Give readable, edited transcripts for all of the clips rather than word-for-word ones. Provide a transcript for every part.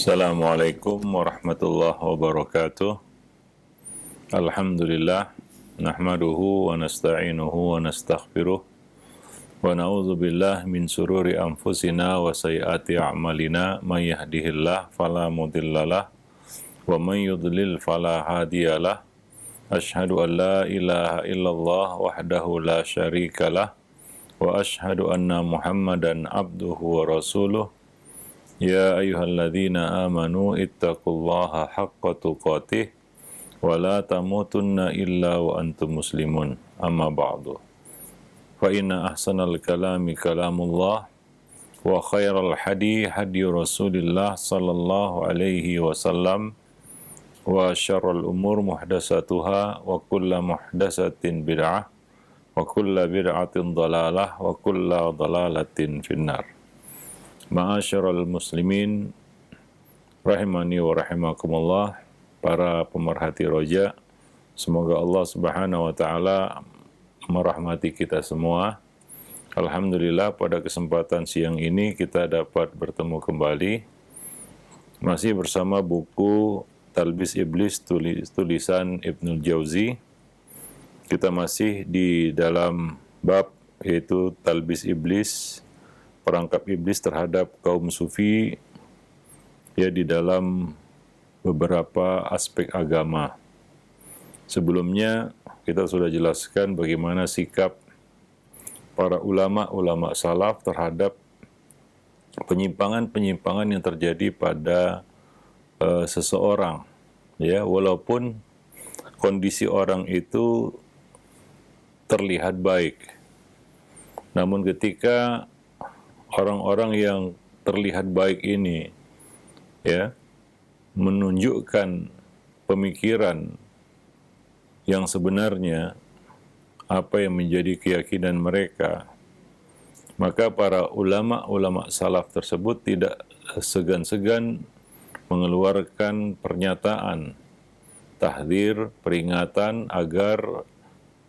Assalamualaikum warahmatullahi wabarakatuh. Alhamdulillah, nahmaduhu wa nasta'inuhu wa nastaghfiruh wa na'udzu billahi min sururi anfusina wa sayyiati a'malina may yahdihillahu fala mudhillalah wa may yudlil fala hadiyalah. Asyhadu an la ilaha illallah wahdahu la syarikalah wa asyhadu anna Muhammadan abduhu wa rasuluh. Ya ayyuhalladzina amanu ittaqullaha haqqa tuqatih wa la tamutunna illa wa antum muslimun. Amma ba'du. Fa inna ahsanal kalami kalamullah wa khairal hadi hadi Rasulillah sallallahu alaihi wasallam wa syarrul umur muhdatsatuha wa kullu muhdatsatin bid'ah wa kullu bid'atin dhalalah wa kullu dhalalatin finnar. Ma'asyiral muslimin rahimani wa rahimakumullah, para pemerhati roja, semoga Allah Subhanahu wa taala merahmati kita semua. Alhamdulillah, pada kesempatan siang ini kita dapat bertemu kembali masih bersama buku Talbis Iblis tulisan Ibnul Jauzi. Kita masih di dalam bab yaitu Talbis Iblis, perangkap iblis terhadap kaum sufi ya di dalam beberapa aspek agama. Sebelumnya kita sudah jelaskan bagaimana sikap para ulama salaf terhadap penyimpangan-penyimpangan yang terjadi pada seseorang, ya, walaupun kondisi orang itu terlihat baik, namun ketika orang-orang yang terlihat baik ini ya menunjukkan pemikiran yang sebenarnya, apa yang menjadi keyakinan mereka, maka para ulama salaf tersebut tidak segan-segan mengeluarkan pernyataan tahdzir, peringatan agar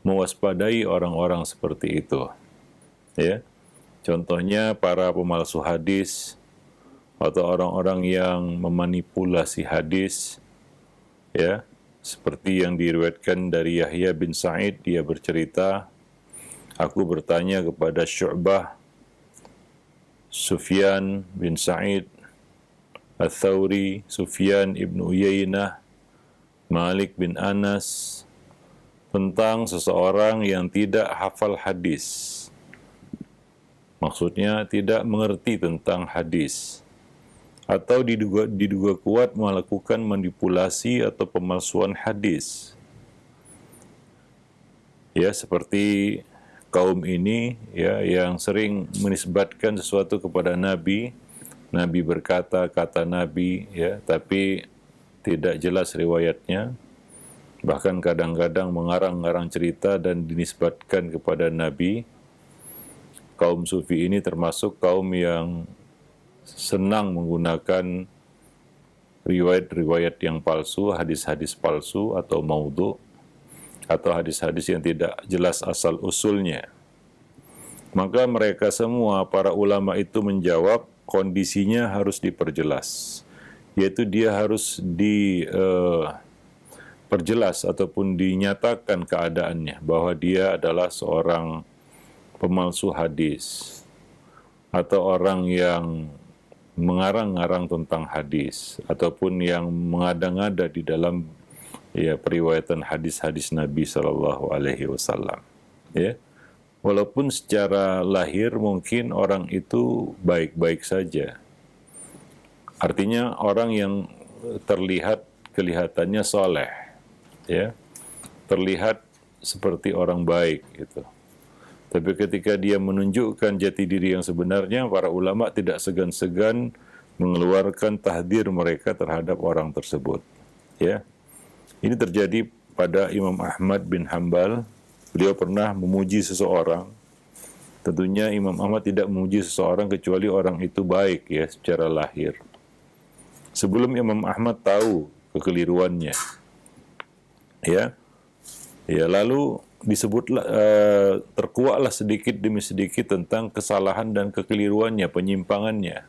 mewaspadai orang-orang seperti itu, ya. Contohnya para pemalsu hadis atau orang-orang yang memanipulasi hadis, ya, seperti yang diriwayatkan dari Yahya bin Sa'id. Dia bercerita, aku bertanya kepada Syu'bah, Sufyan bin Sa'id, Ats-Tsauri, Sufyan ibn Uyainah, Malik bin Anas, tentang seseorang yang tidak hafal hadis. Maksudnya tidak mengerti tentang hadis, atau diduga kuat melakukan manipulasi atau pemalsuan hadis. Ya, seperti kaum ini ya yang sering menisbatkan sesuatu kepada Nabi. Nabi berkata, kata Nabi, ya, tapi tidak jelas riwayatnya. Bahkan kadang-kadang mengarang-arang cerita dan dinisbatkan kepada Nabi. Kaum sufi ini termasuk kaum yang senang menggunakan riwayat-riwayat yang palsu, hadis-hadis palsu atau maudhu, atau hadis-hadis yang tidak jelas asal usulnya. Maka mereka semua, para ulama itu menjawab, kondisinya harus diperjelas, yaitu dia harus diperjelas ataupun dinyatakan keadaannya bahwa dia adalah seorang pemalsu hadis atau orang yang mengarang-arang tentang hadis ataupun yang mengada-ngada di dalam ya periwayatan hadis-hadis Nabi Shallallahu Alaihi Wasallam. Ya, walaupun secara lahir mungkin orang itu baik-baik saja. Artinya orang yang kelihatannya soleh, ya, terlihat seperti orang baik gitu. Tapi ketika dia menunjukkan jati diri yang sebenarnya, para ulama tidak segan-segan mengeluarkan tahdzir mereka terhadap orang tersebut. Ya, ini terjadi pada Imam Ahmad bin Hanbal. Beliau pernah memuji seseorang. Tentunya Imam Ahmad tidak memuji seseorang kecuali orang itu baik ya secara lahir. Sebelum Imam Ahmad tahu kekeliruannya, ya, lalu disebutlah terkuaklah sedikit demi sedikit tentang kesalahan dan kekeliruannya, penyimpangannya.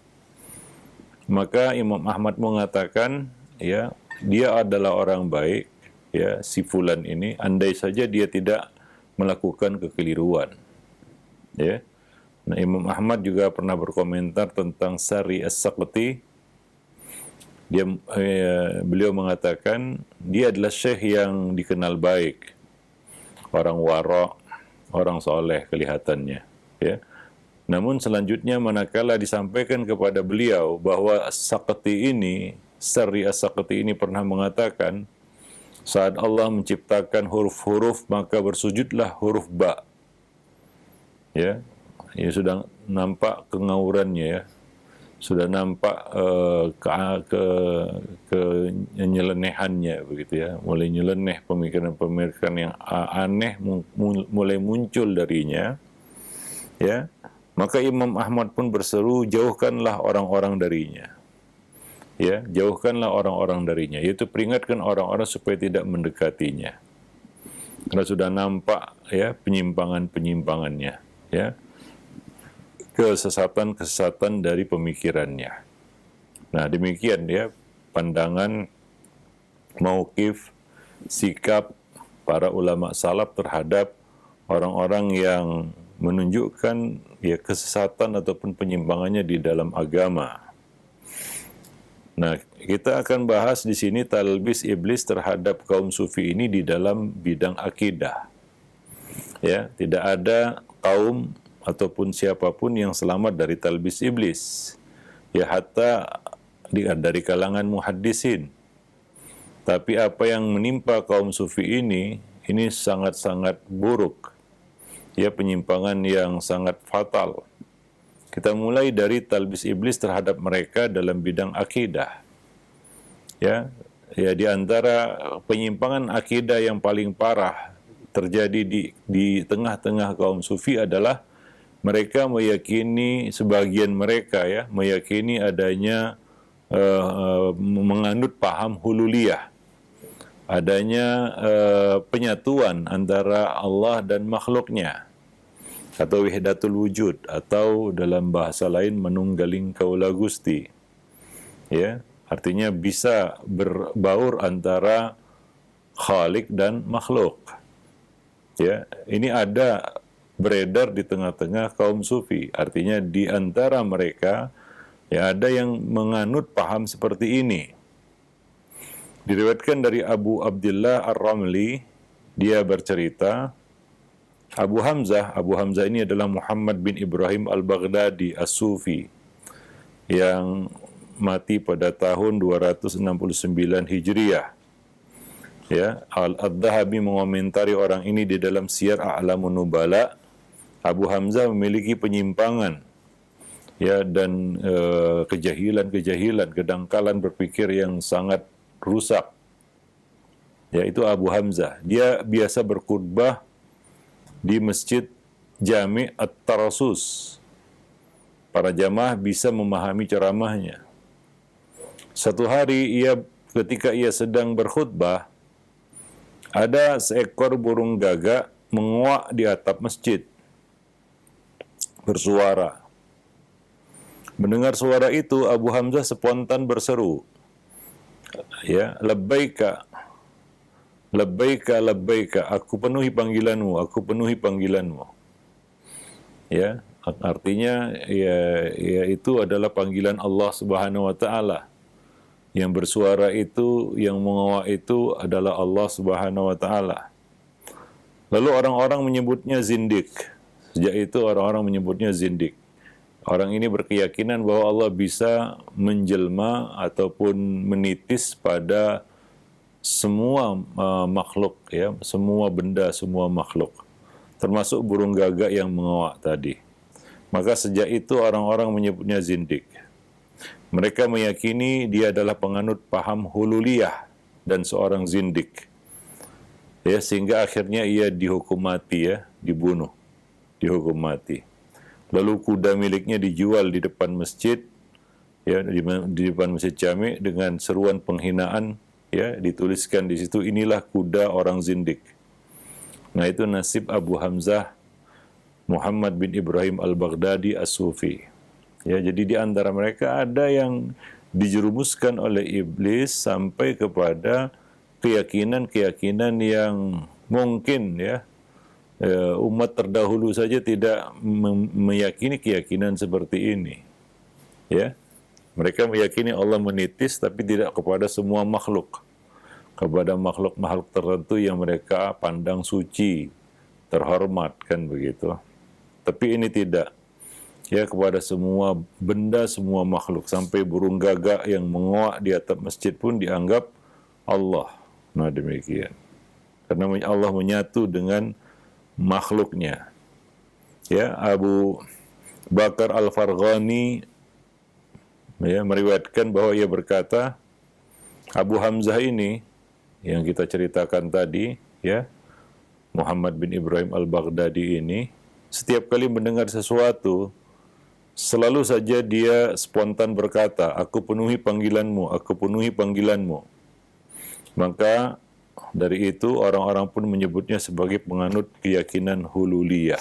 Maka Imam Ahmad mengatakan, ya, dia adalah orang baik, ya, si fulan ini, andai saja dia tidak melakukan kekeliruan, ya. Nah, Imam Ahmad juga pernah berkomentar tentang Sari As-Saqti. Beliau mengatakan dia adalah syekh yang dikenal baik, orang wara', orang soleh kelihatannya, ya. Namun selanjutnya manakala disampaikan kepada beliau bahwa As-Saqti ini, Sari As-Saqti ini pernah mengatakan, saat Allah menciptakan huruf-huruf maka bersujudlah huruf ba. Ya, ya sudah nampak kengaurannya, ya. Sudah nampak kenyelenehannya begitu, ya. Mulai nyeleneh, pemikiran-pemikiran yang aneh mulai muncul darinya, ya. Maka Imam Ahmad pun berseru, jauhkanlah orang-orang darinya. Ya, jauhkanlah orang-orang darinya. Yaitu peringatkan orang-orang supaya tidak mendekatinya. Karena sudah nampak, ya, penyimpangan-penyimpangannya, ya. Kesesatan-kesesatan dari pemikirannya. Nah, demikian, ya, pandangan, mauqif, sikap para ulama salaf terhadap orang-orang yang menunjukkan, ya, kesesatan ataupun penyimpangannya di dalam agama. Nah, kita akan bahas di sini talbis iblis terhadap kaum sufi ini di dalam bidang akidah. Ya, tidak ada kaum ataupun siapapun yang selamat dari talbis iblis. Ya, hatta dari kalangan muhaddisin. Tapi apa yang menimpa kaum sufi ini sangat-sangat buruk. Ya, penyimpangan yang sangat fatal. Kita mulai dari talbis iblis terhadap mereka dalam bidang akidah. Ya, di antara penyimpangan akidah yang paling parah terjadi di tengah-tengah kaum sufi adalah mereka meyakini, sebagian mereka, ya, meyakini adanya menganut paham hululiyah. Adanya penyatuan antara Allah dan makhluknya, atau wahdatul wujud, atau dalam bahasa lain menunggaling kaula Gusti. Ya, artinya bisa berbaur antara khalik dan makhluk. Ya, ini ada beredar di tengah-tengah kaum sufi. Artinya di antara mereka, ya, ada yang menganut paham seperti ini. Diriwayatkan dari Abu Abdullah Ar-Ramli, dia bercerita, Abu Hamzah ini adalah Muhammad bin Ibrahim Al-Baghdadi As-Sufi yang mati pada tahun 269 Hijriah. Ya, Al-Dhahabi mengomentari orang ini di dalam Siyar A'lamun Nubala. Abu Hamzah memiliki penyimpangan, ya, dan kejahilan, kedangkalan berpikir yang sangat rusak. Ya, itu Abu Hamzah. Dia biasa berkhutbah di Masjid Jami' At-Tarasus. Para jamaah bisa memahami ceramahnya. Satu hari ketika ia sedang berkhutbah, ada seekor burung gagak menguak di atap masjid, bersuara. Mendengar suara itu, Abu Hamzah spontan berseru, ya, labbaika, labbaika, labbaika, aku penuhi panggilanmu, aku penuhi panggilanmu. Ya, artinya, ya itu adalah panggilan Allah Subhanahu wa taala. Yang bersuara itu, yang menguak itu adalah Allah Subhanahu wa taala. Lalu orang-orang menyebutnya zindik. Sejak itu orang-orang menyebutnya zindik. Orang ini berkeyakinan bahwa Allah bisa menjelma ataupun menitis pada semua makhluk, ya, semua benda, semua makhluk, termasuk burung gagak yang menguak tadi. Maka sejak itu orang-orang menyebutnya zindik. Mereka meyakini dia adalah penganut paham hululiyah dan seorang zindik. Ya, sehingga akhirnya ia dihukum mati, ya, dibunuh, dihukum mati. Lalu kuda miliknya dijual di depan masjid, ya, di depan Masjid Jami' dengan seruan penghinaan, ya, dituliskan di situ, inilah kuda orang zindik. Nah, itu nasib Abu Hamzah Muhammad bin Ibrahim Al-Baghdadi As-Sufi. Ya, jadi di antara mereka ada yang dijerumuskan oleh iblis sampai kepada keyakinan-keyakinan yang mungkin ya umat terdahulu saja tidak meyakini keyakinan seperti ini. Ya, mereka meyakini Allah menitis, tapi tidak kepada semua makhluk, kepada makhluk-makhluk tertentu yang mereka pandang suci, terhormat, kan begitu. Tapi ini tidak. Ya, kepada semua benda, semua makhluk, sampai burung gagak yang mengoak di atap masjid pun dianggap Allah. Nah, demikian. Karena Allah menyatu dengan makhluknya. Ya, Abu Bakar Al-Farghani ya, meriwayatkan bahwa ia berkata, Abu Hamzah ini yang kita ceritakan tadi, ya, Muhammad bin Ibrahim Al-Baghdadi ini, setiap kali mendengar sesuatu, selalu saja dia spontan berkata, aku penuhi panggilanmu, aku penuhi panggilanmu. Maka dari itu orang-orang pun menyebutnya sebagai penganut keyakinan hululiyah,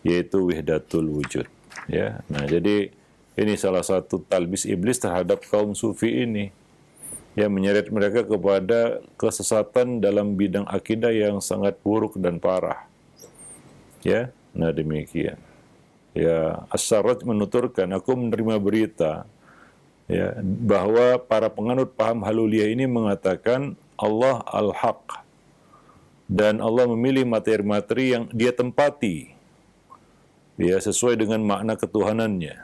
yaitu wahdatul wujud. Ya, nah jadi ini salah satu talbis iblis terhadap kaum sufi ini, yang menyeret mereka kepada kesesatan dalam bidang akidah yang sangat buruk dan parah. Ya, nah demikian. Ya, As-Sarraj menuturkan, aku menerima berita ya bahwa para penganut paham haluliyah ini mengatakan Allah Al-Haq dan Allah memilih materi-materi yang dia tempati ya sesuai dengan makna ketuhanannya,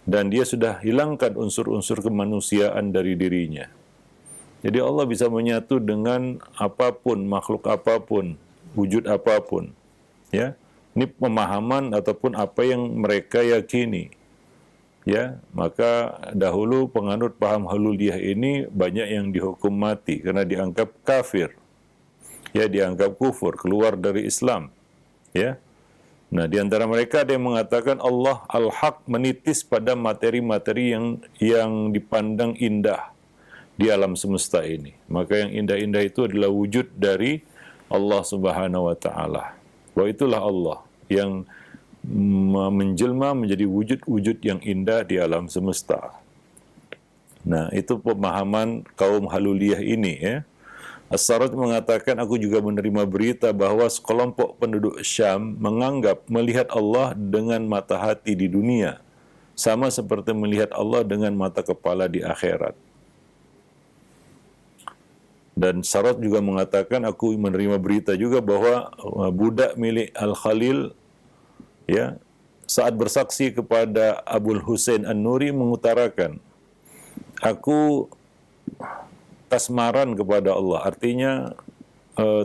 dan dia sudah hilangkan unsur-unsur kemanusiaan dari dirinya. Jadi Allah bisa menyatu dengan apapun, makhluk apapun, wujud apapun. Ya, ini pemahaman ataupun apa yang mereka yakini. Ya, maka dahulu penganut paham hululiyah ini banyak yang dihukum mati karena dianggap kafir. Ya, dianggap kufur, keluar dari Islam. Ya. Nah, di antara mereka ada yang mengatakan Allah Al-Haq menitis pada materi-materi yang dipandang indah di alam semesta ini. Maka yang indah-indah itu adalah wujud dari Allah Subhanahu wa taala. Bahwa itulah Allah yang menjelma menjadi wujud-wujud yang indah di alam semesta. Nah, itu pemahaman kaum haluliyah ini ya. As-Sarraj mengatakan, aku juga menerima berita bahwa sekelompok penduduk Syam menganggap melihat Allah dengan mata hati di dunia, sama seperti melihat Allah dengan mata kepala di akhirat. Dan Sarraj juga mengatakan, aku menerima berita juga bahwa budak milik Al-Khalil ya, saat bersaksi kepada Abul Husain An-Nuri mengutarakan, aku kasmaran kepada Allah, artinya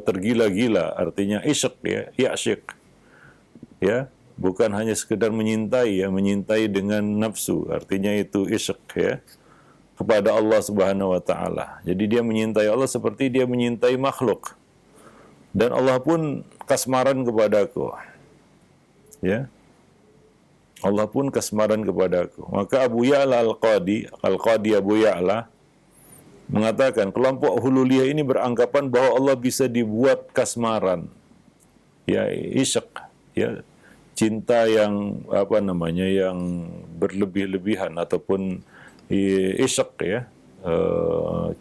tergila-gila, artinya isyq ya, ya'syiq. Ya, bukan hanya sekedar menyintai ya, menyintai dengan nafsu, artinya itu isyq ya, kepada Allah Subhanahu wa taala. Jadi dia menyintai Allah seperti dia menyintai makhluk. Dan Allah pun kasmaran kepadaku. Ya, Allah pun kasmaran kepadaku. Maka Abu Ya'la Al-Qadi Abu Ya'la mengatakan, kelompok hululiyah ini beranggapan bahwa Allah bisa dibuat kasmaran. Ya, isyq, ya, cinta yang yang berlebih-lebihan ataupun isyq ya,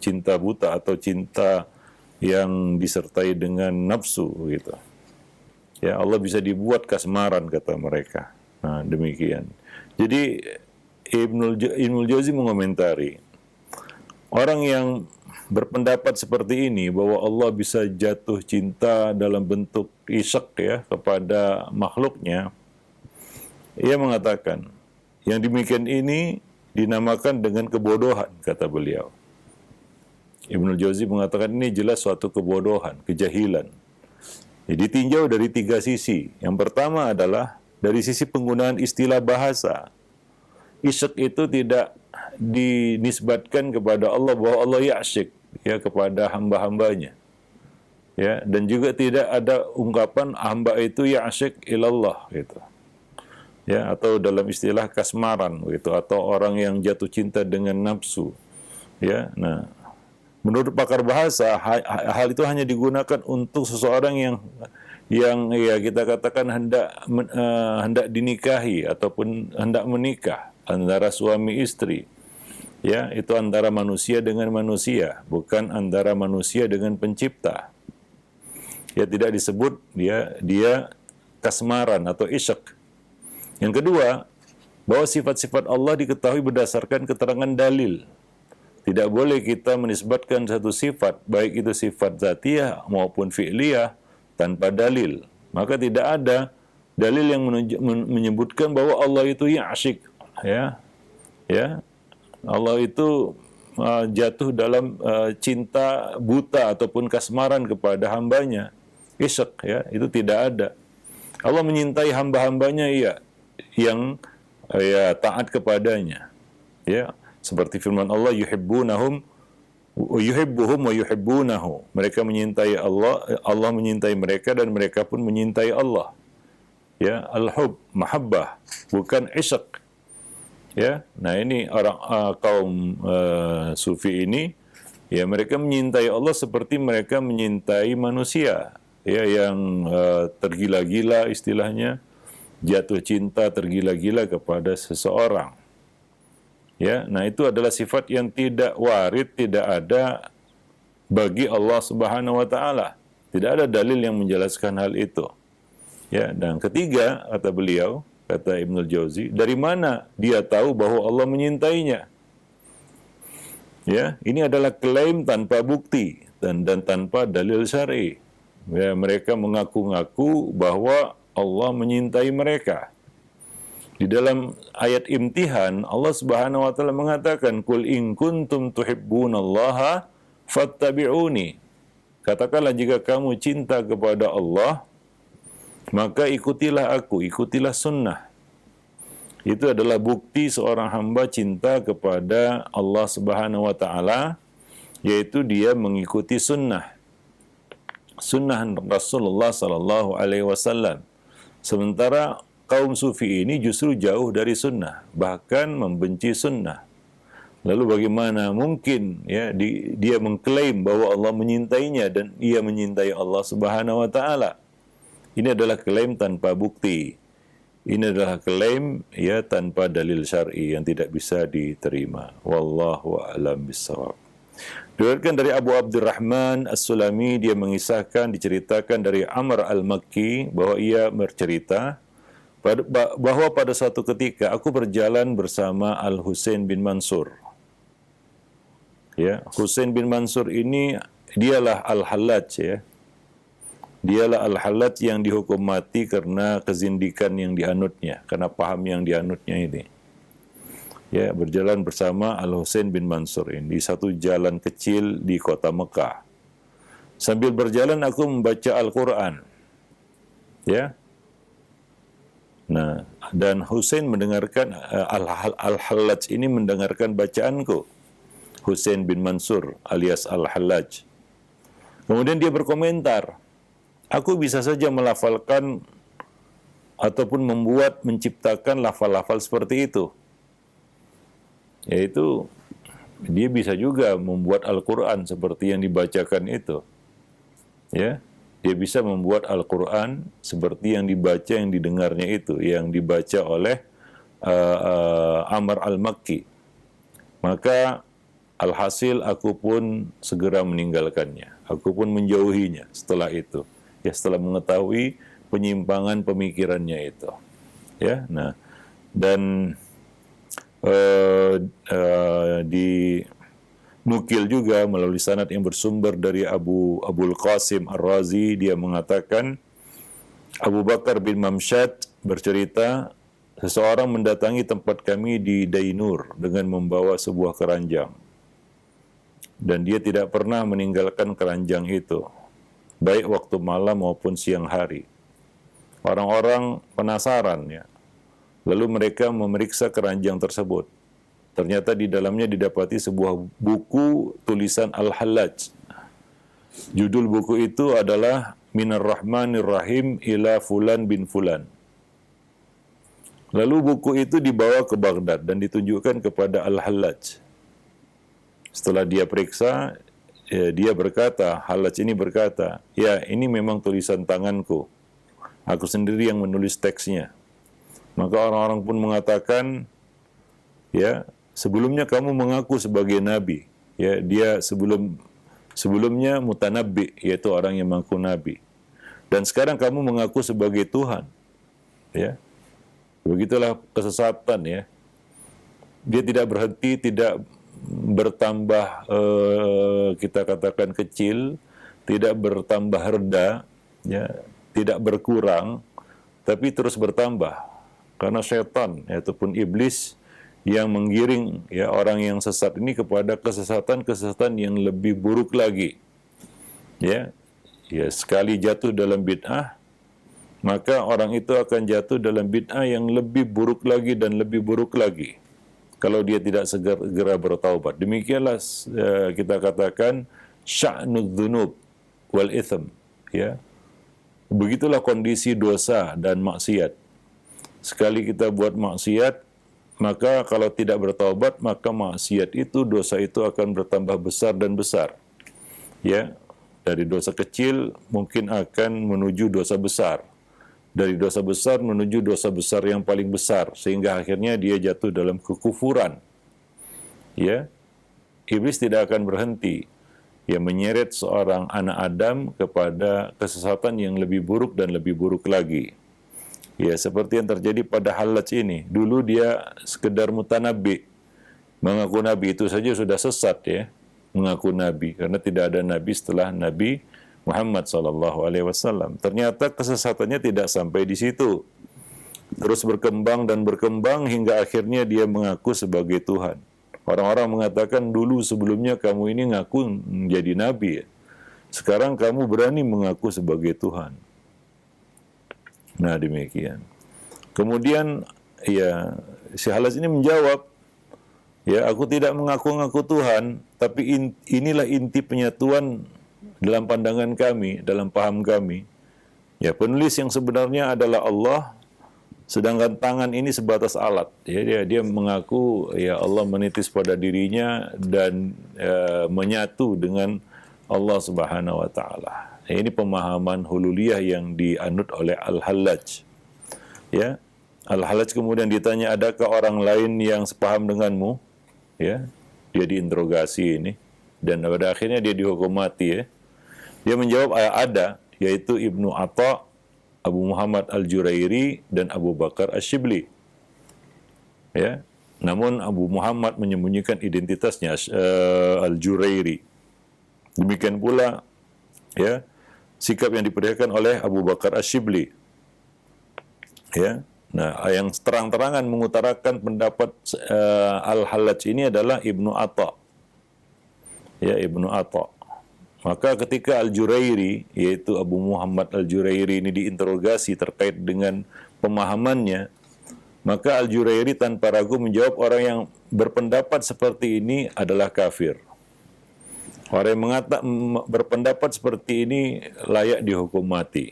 cinta buta atau cinta yang disertai dengan nafsu gitu. Ya, Allah bisa dibuat kasmaran kata mereka. Nah, demikian. Jadi Ibnul Jauzi mengomentari, orang yang berpendapat seperti ini bahwa Allah bisa jatuh cinta dalam bentuk isyq ya kepada makhluknya, ia mengatakan yang demikian ini dinamakan dengan kebodohan, kata beliau. Ibnul Jauzi mengatakan ini jelas suatu kebodohan, kejahilan. Jadi tinjau dari tiga sisi. Yang pertama adalah dari sisi penggunaan istilah bahasa. Isyq itu tidak dinisbatkan kepada Allah bahwa Allah ya'syiq ya kepada hamba-hambanya. Ya, dan juga tidak ada ungkapan hamba itu ya'syiq ilallah gitu. Ya, atau dalam istilah kasmaran gitu, atau orang yang jatuh cinta dengan nafsu. Ya, nah, menurut pakar bahasa, hal itu hanya digunakan untuk seseorang yang ya kita katakan hendak dinikahi ataupun hendak menikah antara suami istri. Ya, itu antara manusia dengan manusia, bukan antara manusia dengan pencipta. Ya, tidak disebut dia kasmaran atau isyak. Yang kedua, bahwa sifat-sifat Allah diketahui berdasarkan keterangan dalil. Tidak boleh kita menisbatkan satu sifat, baik itu sifat zatiyah maupun fi'liyah, tanpa dalil. Maka tidak ada dalil yang menyebutkan bahwa Allah itu ya'syik. Ya, Allah itu jatuh dalam cinta buta ataupun kasmaran kepada hambanya. Isyak, ya, itu tidak ada. Allah menyintai hamba-hambanya yang taat kepadanya. Ya, seperti firman Allah, yuhibbuhum wa yuhibbunahu. Mereka menyintai Allah, Allah menyintai mereka dan mereka pun menyintai Allah. Ya, al-hub, mahabbah, bukan isyak. Ya, nah ini orang kaum sufi ini, ya mereka menyintai Allah seperti mereka menyintai manusia, ya yang tergila-gila istilahnya, jatuh cinta tergila-gila kepada seseorang. Ya, nah itu adalah sifat yang tidak warid, tidak ada bagi Allah Subhanahu wa taala. Tidak ada dalil yang menjelaskan hal itu. Ya, dan ketiga, kata beliau, kata Ibnul Jauzi, dari mana dia tahu bahwa Allah menyintainya? Ya, ini adalah klaim tanpa bukti dan tanpa dalil syar'i. Ya, mereka mengaku-ngaku bahwa Allah menyintai mereka. Di dalam ayat imtihan, Allah Subhanahu wa taala mengatakan, "Qul in kuntum tuhibbunallaha fattabi'uni." Katakanlah jika kamu cinta kepada Allah, maka ikutilah aku, ikutilah sunnah. Itu adalah bukti seorang hamba cinta kepada Allah Subhanahu wa taala, yaitu dia mengikuti sunnah. Sunnah Rasulullah sallallahu alaihi wasallam. Sementara kaum sufi ini justru jauh dari sunnah, bahkan membenci sunnah. Lalu bagaimana mungkin ya dia mengklaim bahwa Allah menyintainya dan ia menyintai Allah Subhanahu wa taala? Ini adalah klaim tanpa bukti. Ini adalah klaim ya tanpa dalil syar'i yang tidak bisa diterima. Wallahu a'lam bishawab. Diriwayatkan dari Abu Abdurrahman As-Sulami, dia mengisahkan, diceritakan dari Amr Al-Makki bahwa ia bercerita bahwa pada suatu ketika aku berjalan bersama Al-Husain bin Mansur. Ya, Husain bin Mansur ini dialah Al-Hallaj, ya. Dialah Al-Hallaj yang dihukum mati karena kezindikan yang dianutnya, karena paham yang dianutnya ini. Ya, berjalan bersama Al-Husain bin Mansur ini di satu jalan kecil di kota Mekah. Sambil berjalan aku membaca Al-Quran. Ya. Nah, dan Husain mendengarkan, Al-Hallaj ini mendengarkan bacaanku. Husain bin Mansur alias Al-Hallaj. Kemudian dia berkomentar, aku bisa saja melafalkan ataupun menciptakan lafal-lafal seperti itu. Yaitu, dia bisa juga membuat Al-Quran seperti yang dibacakan itu. Ya, dia bisa membuat Al-Quran seperti yang dibaca, yang didengarnya itu, yang dibaca oleh Amr Al-Makki. Maka alhasil aku pun segera meninggalkannya. Aku pun menjauhinya setelah itu. Ya, setelah mengetahui penyimpangan pemikirannya itu. Ya, nah, dan dinukil juga melalui sanad yang bersumber dari Abul Qasim Ar-Razi, dia mengatakan Abu Bakar bin Mamsyad bercerita, seseorang mendatangi tempat kami di Dainur dengan membawa sebuah keranjang. Dan dia tidak pernah meninggalkan keranjang itu, baik waktu malam maupun siang hari. Orang-orang penasaran, ya. Lalu mereka memeriksa keranjang tersebut. Ternyata di dalamnya didapati sebuah buku tulisan Al-Hallaj. Judul buku itu adalah Minar Rahmanir Rahim ila Fulan bin Fulan. Lalu buku itu dibawa ke Baghdad dan ditunjukkan kepada Al-Hallaj. Setelah dia periksa, dia berkata, Hallaj ini berkata, ya ini memang tulisan tanganku. Aku sendiri yang menulis teksnya. Maka orang-orang pun mengatakan, ya sebelumnya kamu mengaku sebagai nabi. Ya, dia sebelumnya mutanabbi, yaitu orang yang mengaku nabi. Dan sekarang kamu mengaku sebagai Tuhan. Ya. Begitulah kesesatan, ya. Dia tidak berhenti, tidak bertambah kita katakan kecil, tidak bertambah reda, ya, tidak berkurang, tapi terus bertambah. Karena setan ataupun iblis yang menggiring ya orang yang sesat ini kepada kesesatan-kesesatan yang lebih buruk lagi. Ya. Ya, sekali jatuh dalam bid'ah, maka orang itu akan jatuh dalam bid'ah yang lebih buruk lagi dan lebih buruk lagi kalau dia tidak segera bertaubat. Demikianlah kita katakan sya'nud dzunub wal itsm, ya. Begitulah kondisi dosa dan maksiat. Sekali kita buat maksiat, maka kalau tidak bertaubat, maka maksiat itu, dosa itu akan bertambah besar dan besar. Ya, dari dosa kecil mungkin akan menuju dosa besar. Dari dosa besar menuju dosa besar yang paling besar, sehingga akhirnya dia jatuh dalam kekufuran. Ya, iblis tidak akan berhenti, ya, menyeret seorang anak Adam kepada kesesatan yang lebih buruk dan lebih buruk lagi. Ya, seperti yang terjadi pada Hallaj ini. Dulu dia sekedar mutanabbi, mengaku nabi, itu saja sudah sesat, ya, mengaku nabi, karena tidak ada nabi setelah Nabi Muhammad SAW. Ternyata kesesatannya tidak sampai di situ. Terus berkembang dan berkembang hingga akhirnya dia mengaku sebagai Tuhan. Orang-orang mengatakan dulu sebelumnya kamu ini ngaku menjadi nabi, ya. Sekarang kamu berani mengaku sebagai Tuhan. Nah, demikian. Kemudian ya si Hallaj ini menjawab, ya, aku tidak mengaku-ngaku Tuhan, tapi inilah inti penyatuan dalam pandangan kami, dalam paham kami. Ya, penulis yang sebenarnya adalah Allah, sedangkan tangan ini sebatas alat. Ya, dia mengaku ya Allah menitis pada dirinya dan menyatu dengan Allah Subhanahu wa taala. Ini pemahaman hululiyah yang dianut oleh Al-Hallaj. Ya, Al-Hallaj kemudian ditanya, adakah orang lain yang sepaham denganmu? Ya, dia diinterogasi ini dan pada akhirnya dia dihukum mati, ya. Dia menjawab ada, yaitu Ibnu Atha, Abu Muhammad Al-Jurairi, dan Abu Bakar Asy-Syibli. Ya, namun Abu Muhammad menyembunyikan identitasnya, Al-Jurairi. Demikian pula, ya, sikap yang diperlihatkan oleh Abu Bakar Asy-Syibli. Ya, nah, yang terang-terangan mengutarakan pendapat Al-Hallaj ini adalah Ibnu Atha. Ya, Ibnu Atha. Maka ketika Al-Jurairi, yaitu Abu Muhammad Al-Jurairi ini diinterogasi terkait dengan pemahamannya, maka Al-Jurairi tanpa ragu menjawab, orang yang berpendapat seperti ini adalah kafir. Orang yang berpendapat seperti ini layak dihukum mati.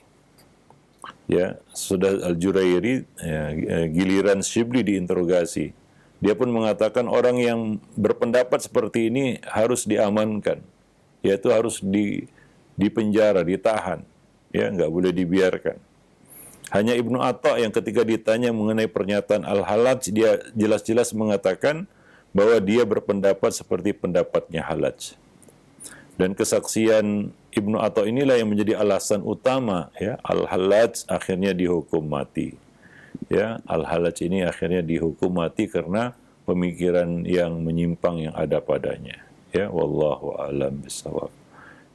Ya, sudah Al-Jurairi, ya, giliran Syibli diinterogasi. Dia pun mengatakan orang yang berpendapat seperti ini harus diamankan, yaitu harus dipenjara, ditahan, ya, nggak boleh dibiarkan. Hanya Ibnu Atha yang ketika ditanya mengenai pernyataan Al-Hallaj, dia jelas-jelas mengatakan bahwa dia berpendapat seperti pendapatnya Hallaj. Dan kesaksian Ibnu Atha inilah yang menjadi alasan utama, ya, Al-Hallaj akhirnya dihukum mati. Ya, Al-Hallaj ini akhirnya dihukum mati karena pemikiran yang menyimpang yang ada padanya. Ya, wallahu a'lam bishawab.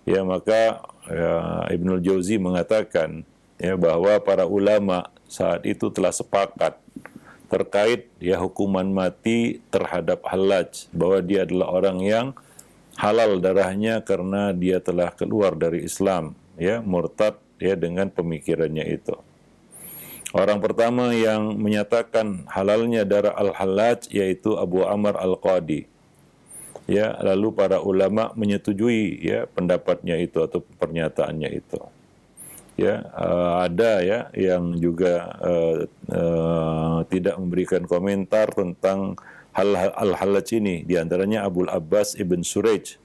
Ya, maka ya, Ibnul Jauzi mengatakan, ya, bahwa para ulama saat itu telah sepakat terkait ya hukuman mati terhadap Hallaj, bahwa dia adalah orang yang halal darahnya karena dia telah keluar dari Islam, ya, murtad, ya, dengan pemikirannya itu. Orang pertama yang menyatakan halalnya darah Al-Hallaj yaitu Abu Amr Al-Qadi. Ya, lalu para ulama menyetujui, ya, pendapatnya itu atau pernyataannya itu. Ya, ada, ya, yang juga tidak memberikan komentar tentang Al-Hallaj ini. Di antaranya Abul Abbas Ibn Suraj.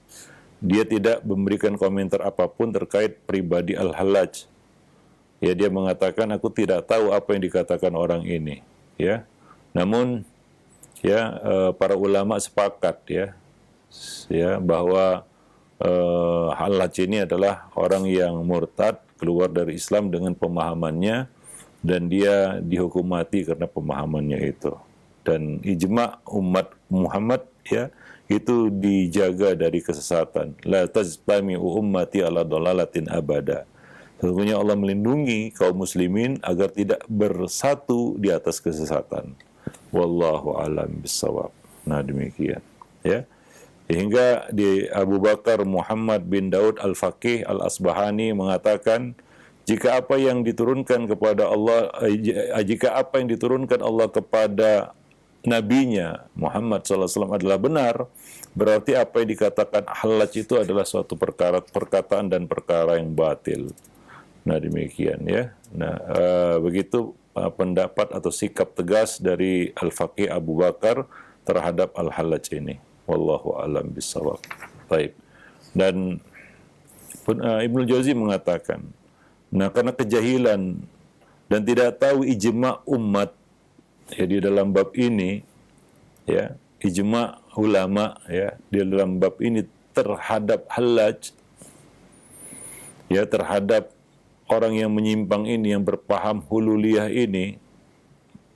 Dia tidak memberikan komentar apapun terkait pribadi Al-Hallaj. Ya, dia mengatakan, aku tidak tahu apa yang dikatakan orang ini. Ya, namun ya para ulama sepakat ya bahwa Hallaj ini adalah orang yang murtad, keluar dari Islam dengan pemahamannya, dan dia dihukum mati karena pemahamannya itu. Dan ijma umat Muhammad ya itu dijaga dari kesesatan. La tajtami'u ummati ala dhalalatin abada. Sesungguhnya Allah melindungi kaum muslimin agar tidak bersatu di atas kesesatan. Wallahu a'lam bissawab. Nah, demikian ya. Sehingga di Abu Bakar Muhammad bin Daud Al-Faqih Al-Asbahani mengatakan, jika apa yang diturunkan kepada Allah, jika apa yang diturunkan Allah kepada nabinya Muhammad SAW adalah benar, berarti apa yang dikatakan Hallaj itu adalah suatu perkataan dan perkara yang batil. Nah, demikian ya. Nah, begitu pendapat atau sikap tegas dari Al-Faqih Abu Bakar terhadap Al-Hallaj ini. Wallahu a'lam bishawab. Baik. Dan Ibnu Jauzi mengatakan, nah karena kejahilan dan tidak tahu ijma umat ya di dalam bab ini ya, ijma ulama ya di dalam bab ini terhadap Hallaj ya, terhadap orang yang menyimpang ini, yang berpaham hululiyah ini,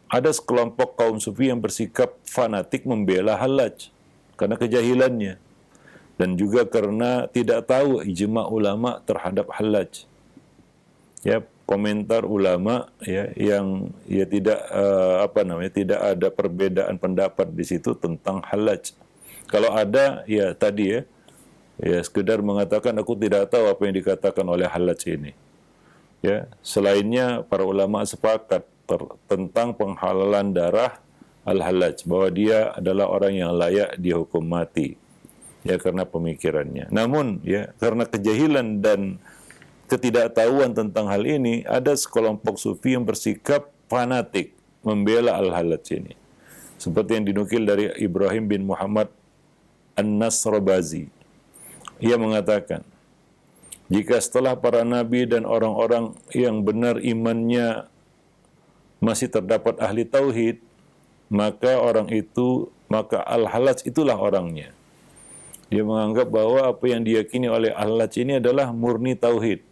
ada sekelompok kaum sufi yang bersikap fanatik membela Hallaj karena kejahilannya, dan juga karena tidak tahu ijma ulama terhadap Hallaj. Ya, komentar ulama ya yang ya tidak tidak ada perbedaan pendapat di situ tentang Hallaj. Kalau ada ya tadi ya sekedar mengatakan aku tidak tahu apa yang dikatakan oleh Hallaj ini. Ya, selainnya para ulama sepakat tentang penghalalan darah Al-Hallaj, bahwa dia adalah orang yang layak dihukum mati ya karena pemikirannya. Namun ya karena kejahilan dan ketidaktahuan tentang hal ini, ada sekelompok sufi yang bersikap fanatik membela Al-Hallaj ini. Seperti yang dinukil dari Ibrahim bin Muhammad An-Nasrabazi. Ia mengatakan, jika setelah para nabi dan orang-orang yang benar imannya masih terdapat ahli tauhid, maka Al-Hallaj itulah orangnya. Dia menganggap bahwa apa yang diyakini oleh Al-Hallaj ini adalah murni tauhid,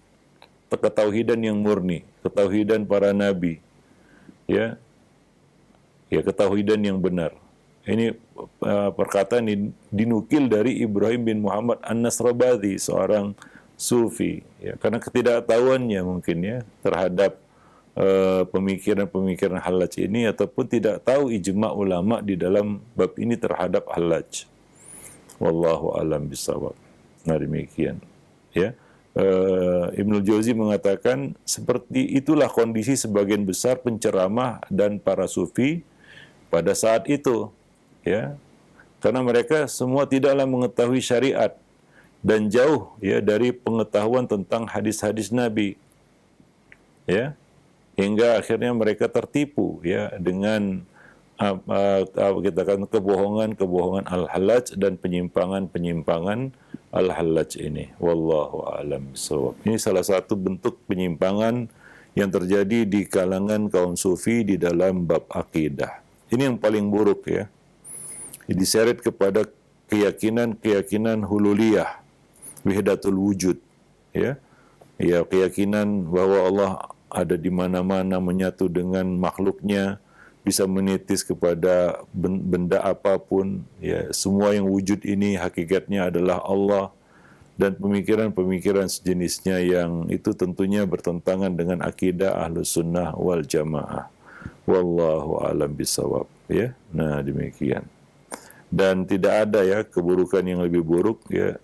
ketauhidan yang murni, ketauhidan para nabi, ya ketauhidan yang benar. Ini perkataan dinukil dari Ibrahim bin Muhammad An-Nasrabazi, seorang sufi, ya, karena ketidaktahuannya mungkin ya terhadap pemikiran-pemikiran Hallaj ini, ataupun tidak tahu ijma ulama di dalam bab ini terhadap Hallaj. Wallahu a'lam bishawab. Nah, demikian ya. Ibnu Jauzi mengatakan seperti itulah kondisi sebagian besar penceramah dan para sufi pada saat itu ya, karena mereka semua tidaklah mengetahui syariat dan jauh ya dari pengetahuan tentang hadis-hadis Nabi ya, hingga akhirnya mereka tertipu ya dengan kebohongan Al-Hallaj dan penyimpangan Al-Hallaj ini. Wallahu a'lam bishawab. Ini salah satu bentuk penyimpangan yang terjadi di kalangan kaum sufi di dalam bab akidah. Ini yang paling buruk ya. Diseret kepada keyakinan hululiyah, wahdatul wujud ya. Ya, keyakinan bahwa Allah ada di mana-mana, menyatu dengan makhluknya, bisa menitis kepada benda apapun, ya semua yang wujud ini hakikatnya adalah Allah, dan pemikiran-pemikiran sejenisnya yang itu tentunya bertentangan dengan akidah Ahlus Sunnah wal Jamaah. Wallahu a'lam bishawab ya. Nah, demikian. Dan tidak ada ya keburukan yang lebih buruk ya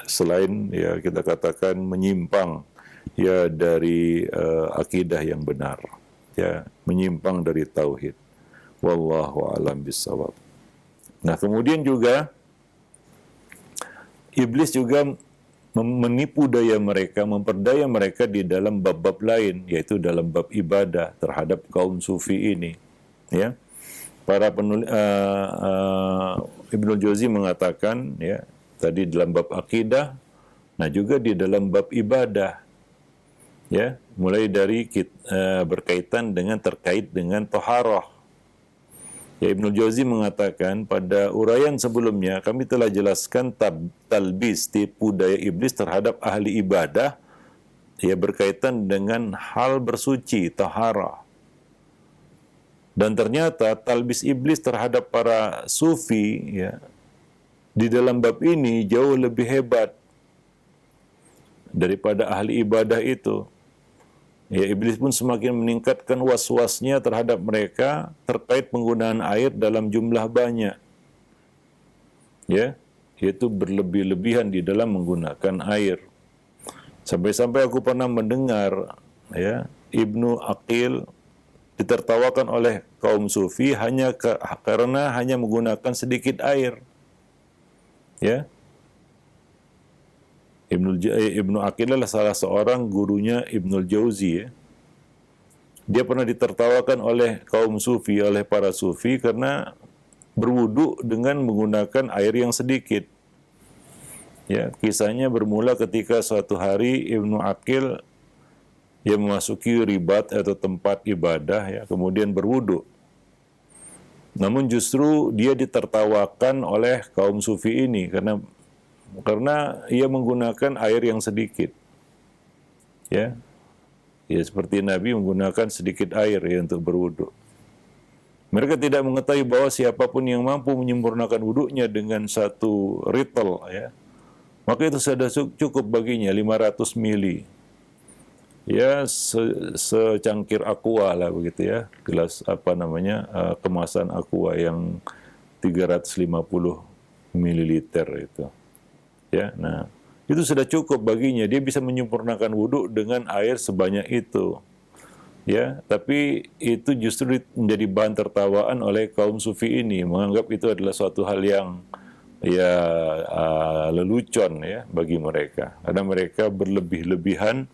selain ya kita katakan menyimpang ya dari akidah yang benar, ya menyimpang dari tauhid. Wallahu a'lam bishawab. Nah, kemudian juga iblis juga menipu daya mereka, memperdaya mereka di dalam bab-bab lain, yaitu dalam bab ibadah terhadap kaum sufi ini ya. Para penulis Ibnu Jauzi mengatakan ya tadi dalam bab akidah, nah juga di dalam bab ibadah ya, mulai dari berkaitan dengan terkait dengan toharoh Ya, Ibnu Jauzi mengatakan pada uraian sebelumnya kami telah jelaskan talbis, tipu daya iblis terhadap ahli ibadah ya berkaitan dengan hal bersuci, taharah. Dan ternyata talbis iblis terhadap para sufi ya di dalam bab ini jauh lebih hebat daripada ahli ibadah itu. Ya, iblis pun semakin meningkatkan was-wasnya terhadap mereka terkait penggunaan air dalam jumlah banyak. Ya, yaitu berlebih-lebihan di dalam menggunakan air. Sampai-sampai aku pernah mendengar ya, Ibnu Aqil ditertawakan oleh kaum sufi karena hanya menggunakan sedikit air. Ya. Ibnu Aqil adalah salah seorang gurunya Ibnul Jauzi ya. Dia pernah ditertawakan oleh kaum sufi, oleh para sufi karena berwudu dengan menggunakan air yang sedikit. Ya, kisahnya bermula ketika suatu hari Ibnu Aqil yang memasuki ribat atau tempat ibadah ya, kemudian berwudu. Namun justru dia ditertawakan oleh kaum sufi ini karena ia menggunakan air yang sedikit. Ya. Ya seperti Nabi menggunakan sedikit air ya untuk berwudu. Mereka tidak mengetahui bahwa siapapun yang mampu menyempurnakan wudunya dengan satu ritl ya, maka itu sudah cukup baginya 500 mili. Ya secangkir aqua lah begitu ya, gelas kemasan aqua yang 350 mililiter itu. Ya, nah itu sudah cukup baginya, dia bisa menyempurnakan wudhu dengan air sebanyak itu. Ya, tapi itu justru menjadi bahan tertawaan oleh kaum sufi ini, menganggap itu adalah suatu hal yang ya lelucon ya bagi mereka, karena mereka berlebih-lebihan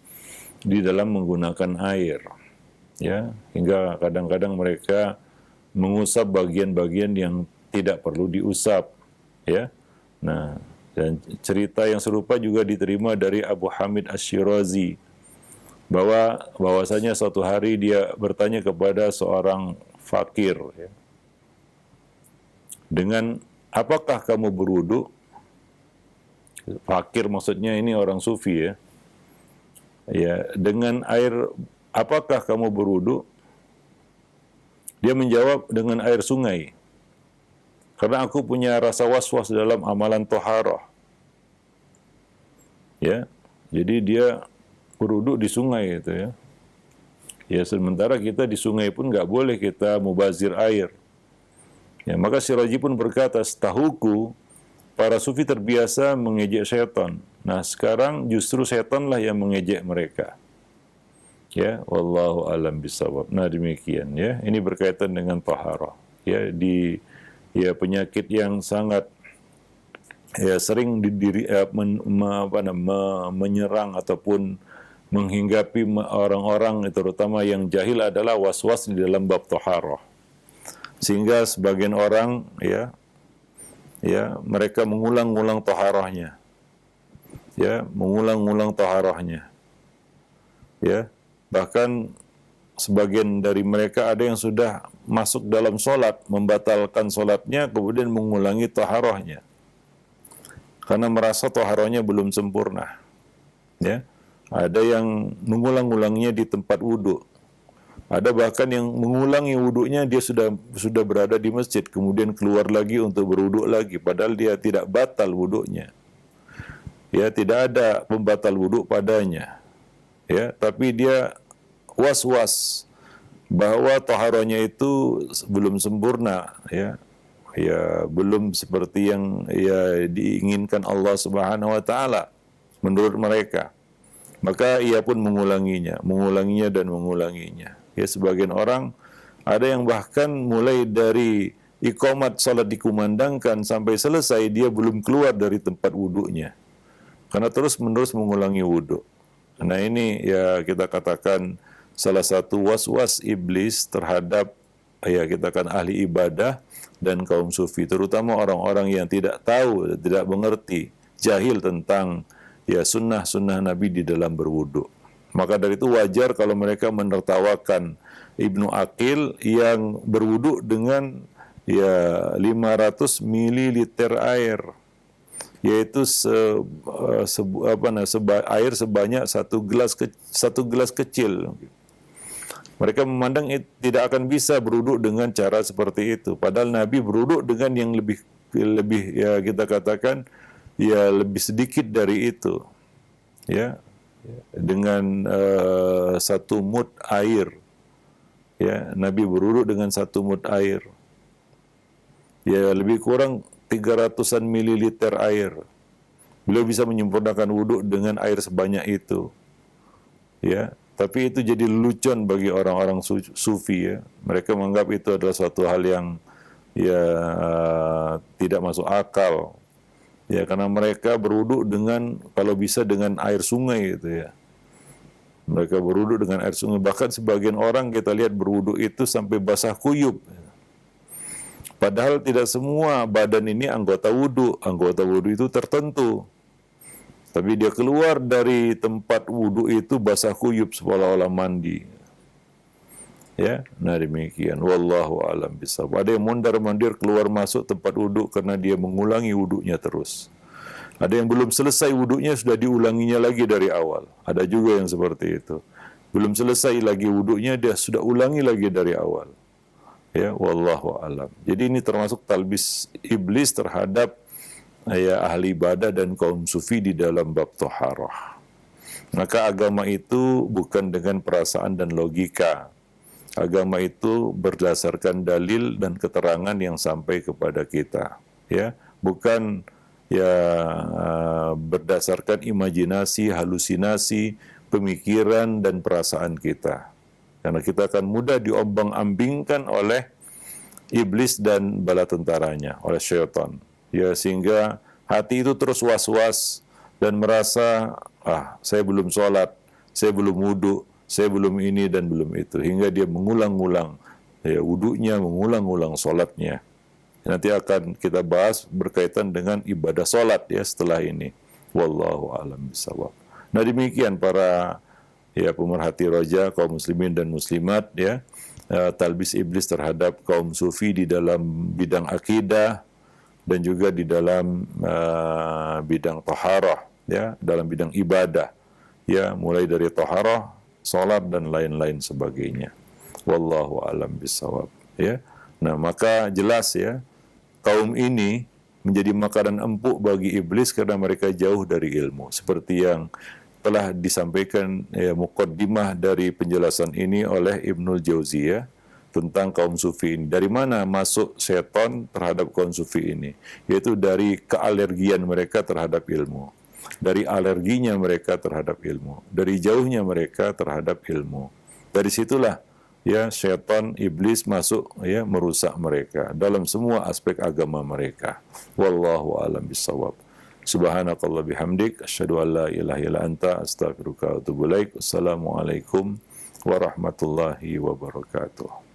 di dalam menggunakan air. Ya, hingga kadang-kadang mereka mengusap bagian-bagian yang tidak perlu diusap. Ya, nah. Dan cerita yang serupa juga diterima dari Abu Hamid Asy-Syirazi bahwasanya suatu hari dia bertanya kepada seorang fakir ya, dengan apakah kamu berwudu? Fakir maksudnya ini orang sufi ya. Ya, dengan air apakah kamu berwudu? Dia menjawab dengan air sungai. Karena aku punya rasa was-was dalam amalan toharoh. Ya, jadi dia berwudu di sungai itu ya. Ya, sementara kita di sungai pun nggak boleh kita mubazir air. Ya, maka Syirazi pun berkata, setahuku para sufi terbiasa mengejek setan. Nah, sekarang justru setanlah yang mengejek mereka. Ya, wallahu alam bisawab. Nah, demikian ya. Ini berkaitan dengan taharah. Ya, penyakit yang sangat ya sering menyerang ataupun menghinggapi orang-orang terutama yang jahil adalah was-was di dalam bab taharah. Sehingga sebagian orang ya mereka mengulang-ulang taharahnya. Ya, mengulang-ulang taharahnya. Ya, bahkan sebagian dari mereka ada yang sudah masuk dalam sholat, membatalkan sholatnya, kemudian mengulangi taharahnya. Karena merasa taharahnya belum sempurna. Ya, ada yang mengulang-ulangnya di tempat wudhu. Ada bahkan yang mengulangi wudhunya, dia sudah berada di masjid, kemudian keluar lagi untuk berwudhu lagi, padahal dia tidak batal wudhunya. Ya, tidak ada pembatal wudhu padanya. Ya, tapi dia was-was bahwa taharahnya itu belum sempurna, ya belum seperti yang ya diinginkan Allah Subhanahu wa taala menurut mereka. Maka ia pun mengulanginya dan mengulanginya. Ya, sebagian orang ada yang bahkan mulai dari iqamat salat dikumandangkan sampai selesai dia belum keluar dari tempat wudhunya. Karena terus-menerus mengulangi wudhu. Nah, ini ya kita katakan salah satu was-was iblis terhadap ya kita katakan ahli ibadah dan kaum sufi, terutama orang-orang yang tidak tahu, tidak mengerti, jahil tentang ya sunnah-sunnah Nabi di dalam berwudu. Maka dari itu wajar kalau mereka menertawakan Ibnu Aqil yang berwudu dengan ya 500 mililiter air, yaitu air sebanyak satu gelas kecil. Mereka memandang tidak akan bisa berwudu dengan cara seperti itu. Padahal Nabi berwudu dengan yang lebih ya kita katakan ya lebih sedikit dari itu, ya, dengan 1 mud air. Ya, Nabi berwudu dengan 1 mud air. Ya, lebih kurang 300-an mililiter air. Beliau bisa menyempurnakan wudhu dengan air sebanyak itu. Ya, tapi itu jadi lelucon bagi orang-orang sufi, ya. Mereka menganggap itu adalah suatu hal yang ya tidak masuk akal. Ya, karena mereka berwudhu dengan kalau bisa dengan air sungai gitu ya. Mereka berwudhu dengan air sungai. Bahkan sebagian orang kita lihat berwudhu itu sampai basah kuyup. Padahal tidak semua badan ini anggota wudhu. Anggota wudhu itu tertentu. Tapi dia keluar dari tempat wudhu itu basah kuyup seolah-olah mandi. Ya, nah demikian. Wallahu a'lam bishawab. Ada yang mondar-mandir keluar masuk tempat wudhu karena dia mengulangi wudhunya terus. Ada yang belum selesai wudhunya sudah diulanginya lagi dari awal. Ada juga yang seperti itu. Belum selesai lagi wudhunya dia sudah ulangi lagi dari awal. Ya, wallahu a'lam. Jadi ini termasuk talbis iblis terhadap ya ahli ibadah dan kaum sufi di dalam bab thaharah. Maka agama itu bukan dengan perasaan dan logika. Agama itu berdasarkan dalil dan keterangan yang sampai kepada kita, ya, bukan ya berdasarkan imajinasi, halusinasi, pemikiran dan perasaan kita. Karena kita akan mudah diombang-ambingkan oleh iblis dan bala tentaranya, oleh syaitan. Ya, sehingga hati itu terus was-was dan merasa, saya belum sholat, saya belum wudhu, saya belum ini dan belum itu. Hingga dia mengulang-ulang ya, wudhunya, mengulang-ulang sholatnya. Nanti akan kita bahas berkaitan dengan ibadah sholat ya setelah ini. Wallahu a'lam bishawab. Nah demikian para ya pemerhati roja, kaum muslimin dan muslimat, ya, talbis iblis terhadap kaum sufi di dalam bidang akidah dan juga di dalam bidang taharah, ya, dalam bidang ibadah, ya, mulai dari taharah, salat dan lain-lain sebagainya. Wallahu a'lam bishawab, ya. Nah, maka jelas ya, kaum ini menjadi makanan empuk bagi iblis karena mereka jauh dari ilmu. Seperti yang telah disampaikan ya, muqaddimah dari penjelasan ini oleh Ibnul Jauziyah tentang kaum sufi ini. Dari mana masuk setan terhadap kaum sufi ini? Yaitu dari kealergian mereka terhadap ilmu. Dari alerginya mereka terhadap ilmu. Dari jauhnya mereka terhadap ilmu. Dari situlah ya setan iblis masuk ya merusak mereka dalam semua aspek agama mereka. Wallahu a'lam bishawab. Subhanakallah bihamdik, asyhadu an la ilaha illa anta, astaghfiruka wa atubu ilaik. Assalamualaikum warahmatullahi wabarakatuh.